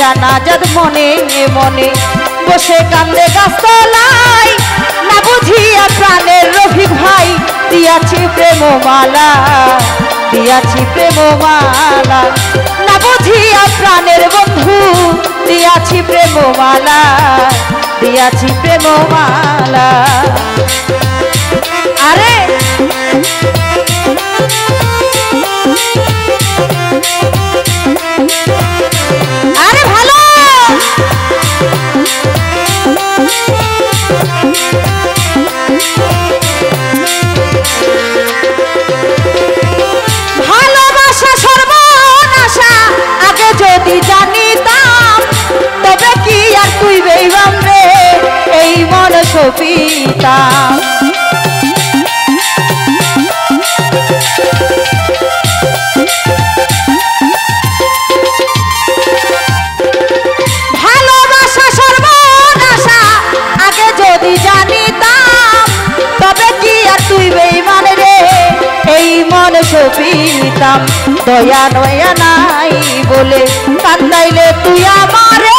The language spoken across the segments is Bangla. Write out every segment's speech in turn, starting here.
ইনসানাজাত মনে মনে বসে কান্দে গাছতলায় না বুঝিয়া প্রাণের রফিক ভাই দিয়াছি প্রেমমালা দিয়াছি প্রেমমালা না বুঝিয়া প্রাণের বন্ধু দিয়াছি প্রেমমালা দিয়াছি প্রেমমালা আরে আরে ভালো ভালোবাসা সর্বনাশা আগে যদি জানিতাম তবে কি আর তুই বেইমান রে এই মন সপিতাম ভালোবাসা সর্বনাশা আগে যদি জানিতাম তবে কি আর তুই বেইমান রে এই মন সপিতাম দয়া নয়া নাই বলে কান্দাইলে তুই আমারে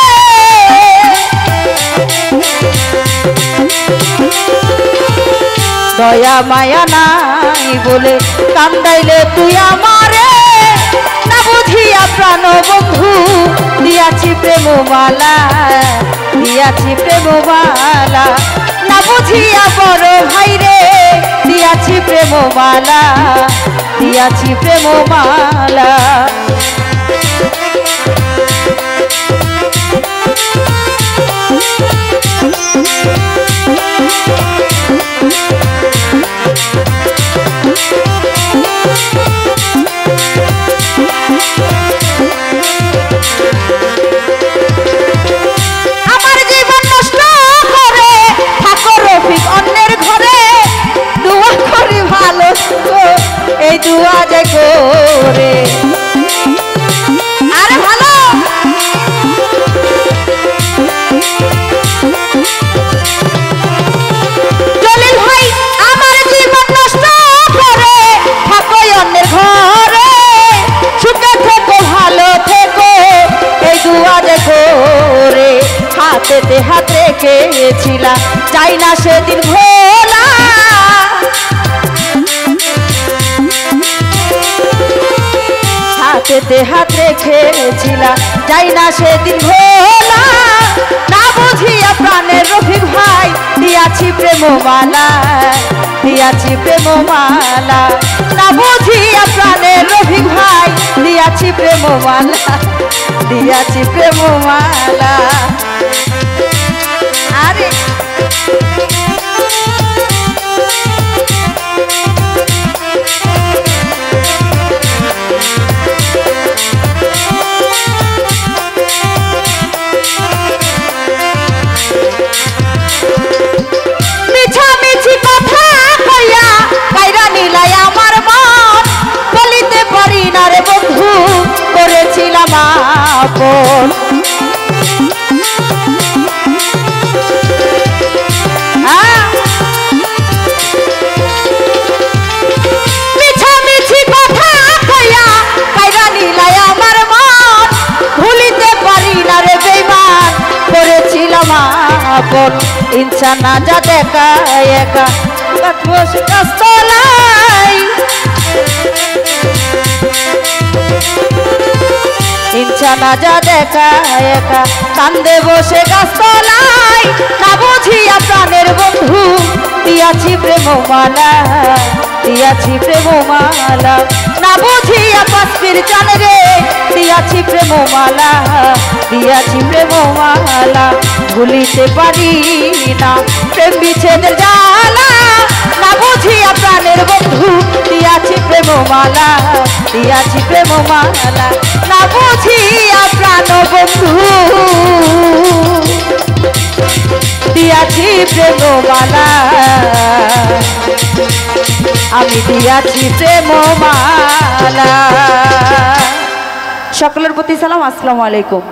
দয়া মায়া নাই বলে কান্দাইলে তুই আমারে না বুঝিয়া প্রাণ বন্ধু দিয়াছি প্রেমমালা দিয়াছি প্রেমমালা না বুঝিয়া বড় ভাই রে দিয়াছি প্রেমমালা দিয়াছি প্রেমমালা আমার জীবন নষ্ট করে থাকো রফিক অন্যের ঘরে দুয়া করি ভালো এই দুয়া যে করে আরে ভালো জলিল ভাই আমার জীবন নষ্ট করে থাকো অন্যের ঘরে সুখে থেকো ভালো থেকো এই দুয়া যে করে হাতেতে হাত রেখেছিলাম চাই না সেদিন ভোলা হাতেতে হাত রেখেছিলাম চাই না সেদিন ভোলা না বুঝিয়া প্রাণের রফিক ভাই দিয়াছি প্রেমমালা দিয়াছি প্রেমমালা না বুঝিয়া প্রাণের রফিক ভাই দিয়াছি প্রেমমালা দিয়াছি প্রেমমালা আরে মিছামিছি কথা কইয়া কাইরা নিলাই আমার মন বলিতে পারি না রে বন্ধু করেছিলাম আপন মিছামিছি কথা কইয়া কাইরা নিলাই আমার মন ভুলিতে পারি না রে বেঈমান করেছিলাম আপন ইনসানাজাত একা একা বসে গাছতলায় ইনসানাজাত একা একা কান্দে বসে গাছতলায় না বুঝিয়া প্রাণের বন্ধু দিয়াছি প্রেমমালা দিয়াছি প্রেমমালা না বুঝিয়া পাশির জান রে দিয়াছি প্রেমমালা দিয়াছি প্রেমমালা ভুলিতে পারি না প্রেম বিচ্ছেদের জ্বালা না বুঝিয়া প্রাণের বন্ধু দিয়াছি প্রেমমালা দিয়াছি প্রেমমালা না বুঝিয়া প্রাণ বন্ধু দিয়াছি প্রেমমালা আমি দিয়াছি প্রেমমালা। সকলের প্রতি সালাম, আসসালামু আলাইকুম।